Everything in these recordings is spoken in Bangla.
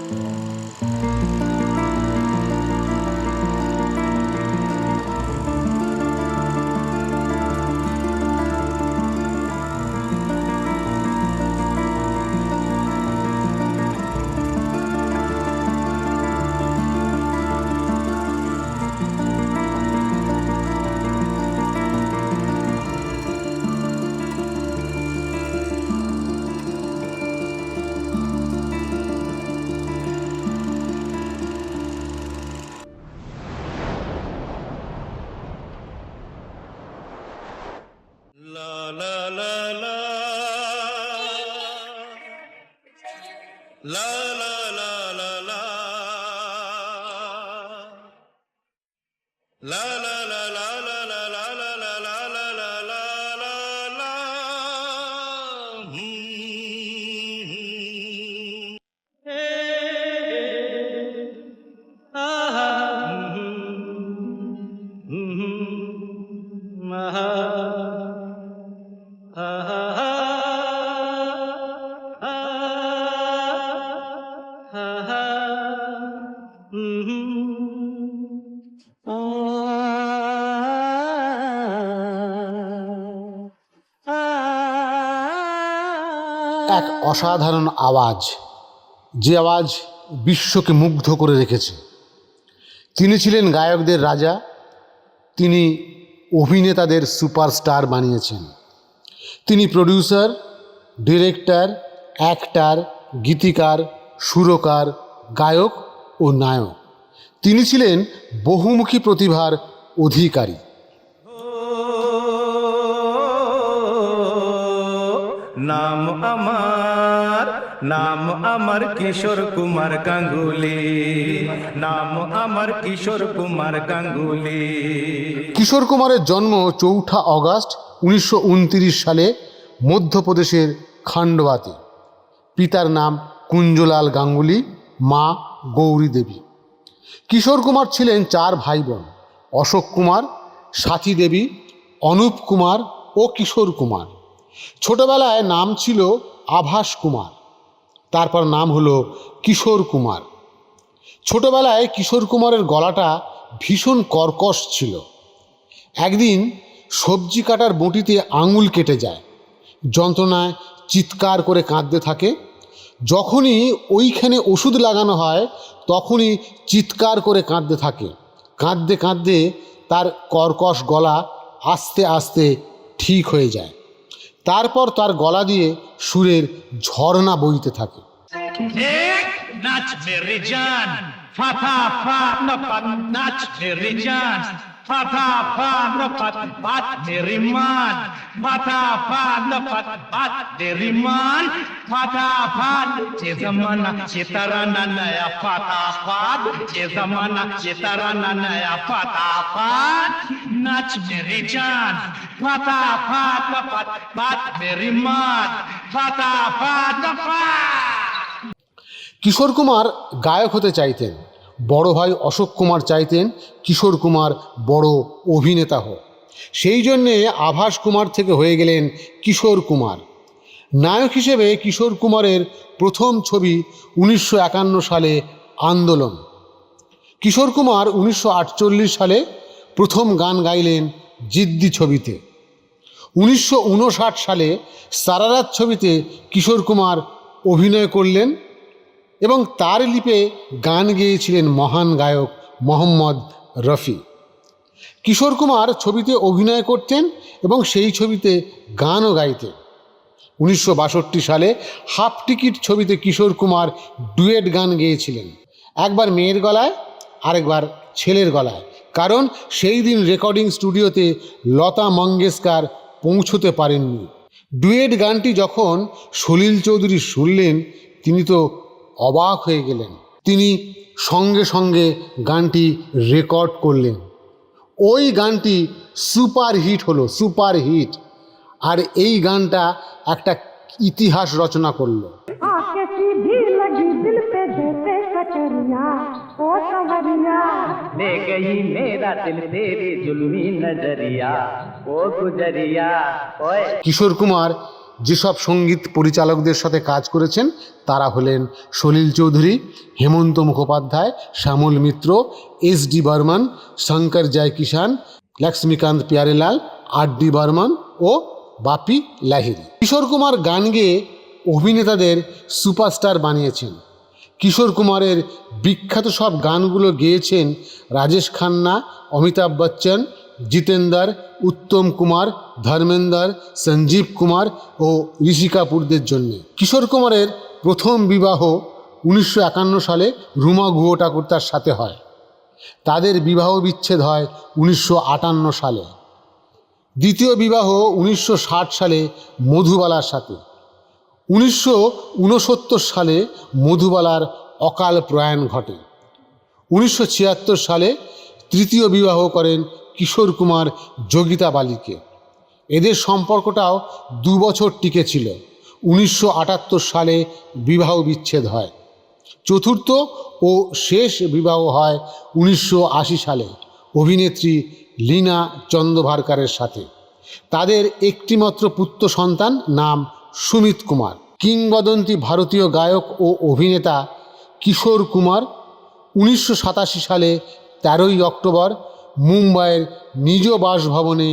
এক অসাধারণ আওয়াজ, যে আওয়াজ বিশ্বকে মুগ্ধ করে রেখেছে। তিনি ছিলেন গায়কদের রাজা, তিনি অভিনেতাদের সুপারস্টার বানিয়েছেন। তিনি প্রডিউসার, ডিরেক্টর, অ্যাক্টর, গীতিকার, সুরকার, গায়ক ও নায়ক। তিনি ছিলেন বহুমুখী প্রতিভার অধিকারী। নাম আমার কিশোর কুমার গাঙ্গুলি, নাম আমার কিশোর কুমার গাঙ্গুলি। কিশোর কুমারের জন্ম 4 অগস্ট 1929 সালে মধ্যপ্রদেশের খান্ডওয়াতে। পিতার নাম কুঞ্জলাল গাঙ্গুলি, মা গৌরী দেবী। কিশোর কুমার ছিলেন 4 ভাই বোন: অশোক কুমার, সাথী দেবী, অনুপ কুমার ও কিশোর কুমার। ছোটবেলায় নাম ছিল আভাস কুমার, তারপর নাম হলো কিশোর কুমার। ছোটবেলায় কিশোর কুমারের গলাটা ভীষণ কর্কশ ছিল। একদিন সবজি কাটার বঁটিতে আঙুল কেটে যায়, যন্ত্রণায় চিৎকার করে কাঁদতে থাকে। যখনই ওইখানে ওষুধ লাগানো হয় তখনই চিৎকার করে কাঁদতে থাকে। কাঁদতে কাঁদতে তার কর্কশ গলা আস্তে আস্তে ঠিক হয়ে যায়। তারপর তার গলা দিয়ে সুরের ঝর্ণা বইতে থাকে। নাচ মেরে জান, ফাটাফাট নাচ মেরে জান, ফাটাফাট বাত মেরি মান, ফাটাফাট বাত মেরি মান, ফাটাফাট ये जमाना ये तराना नया फटाफट, ये जमाना ये तराना नया फटाफट, नाच मेरी जान, फटाफट बात मेरी मान, फटाफट। কিশোর কুমার গায়ক হতে চাইতেন। বড় ভাই অশোক কুমার চাইতেন কিশোর কুমার বড় অভিনেতা হোক। সেই জন্যে আভাস কুমার থেকে হয়ে গেলেন কিশোর কুমার। নায়ক হিসেবে কিশোর কুমারের প্রথম ছবি 1951 সালে আন্দোলন। কিশোর কুমার 1948 সালে প্রথম গান গাইলেন জিদ্দি ছবিতে। 1959 সালে সারারাত ছবিতে কিশোর কুমার অভিনয় করলেন এবং তার লিপে গান গেয়েছিলেন মহান গায়ক মোহাম্মদ রফি। কিশোর কুমার ছবিতে অভিনয় করতেন এবং সেই ছবিতে গানও গাইতেন। 1962 সালে হাফ টিকিট ছবিতে কিশোর কুমার ডুয়েট গান গেয়েছিলেন, একবার মেয়ের গলায় আরেকবার ছেলের গলায়, কারণ সেই দিন রেকর্ডিং স্টুডিওতে লতা মঙ্গেশকর পৌঁছতে পারেননি। ডুয়েট গানটি যখন সলিল চৌধুরী শুনলেন তিনি তো অবাক হয়ে গেলেন। তিনি সঙ্গে সঙ্গে গানটি রেকর্ড করলেন। ওই গানটি সুপারহিট হলো, সুপারহিট। আর এই গানটা একটা ইতিহাস রচনা করলো। কিশোর কুমার যেসব সঙ্গীত পরিচালকদের সাথে কাজ করেছেন তারা হলেন সলিল চৌধুরী, হেমন্ত মুখোপাধ্যায়, শ্যামল মিত্র, এস.ডি. বর্মন, শঙ্কর জয়কিষাণ, লক্ষ্মীকান্ত প্যারেলাল, আর.ডি. বর্মন ও বাপি লাহিড়ী। কিশোর কুমার গান গেয়ে অভিনেতাদের সুপারস্টার বানিয়েছেন। কিশোর কুমারের বিখ্যাত সব গানগুলো গেয়েছেন রাজেশ খান্না, অমিতাভ বচ্চন, জিতেন্দ্র, উত্তম কুমার, ধর্মেন্দ্র, সঞ্জীব কুমার ও ঋষি কাপুরদের জন্য। কিশোর কুমারের প্রথম বিবাহ 1951 সালে রুমা গুহ ঠাকুরতার সাথে হয়। তাদের বিবাহ বিচ্ছেদ হয় 1958 সালে। দ্বিতীয় বিবাহ 1960 সালে মধুবালার সাথে। 1969 সালে মধুবালার অকাল প্রয়াণ ঘটে। 1976 সালে তৃতীয় বিবাহ করেন কিশোর কুমার যোগিতা বালিকে। এদের সম্পর্কটাও 2 বছর টিকে ছিল। 1978 সালে বিবাহ বিচ্ছেদ হয়। চতুর্থ ও শেষ বিবাহ হয় 1980 সালে অভিনেত্রী লীনা চন্দভারকারের সাথে। তাদের একটিমাত্র পুত্র সন্তান, নাম সুমিত কুমার। কিংবদন্তি ভারতীয় গায়ক ও অভিনেতা কিশোর কুমার 1987 সালে 13ই অক্টোবর মুম্বাইয়ের নিজ বাসভবনে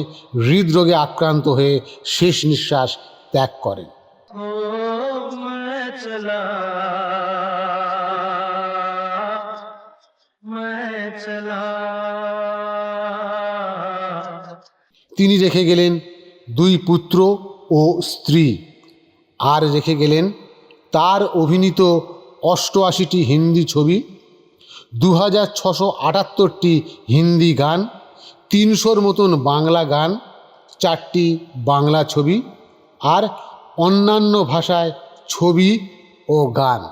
হৃদরোগে আক্রান্ত হয়ে শেষ নিঃশ্বাস ত্যাগ করেন। তিনি রেখে গেলেন 2 পুত্র ও স্ত্রী, আর রেখে গেলেন তার অভিনীত 88টি হিন্দি ছবি, 2678টি হিন্দি গান, 300-র মতন বাংলা গান, 4টি বাংলা ছবি আর অন্যান্য ভাষায় ছবি ও গান।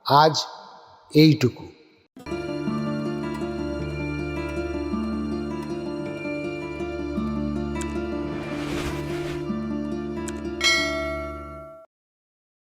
আজ এইটুকু।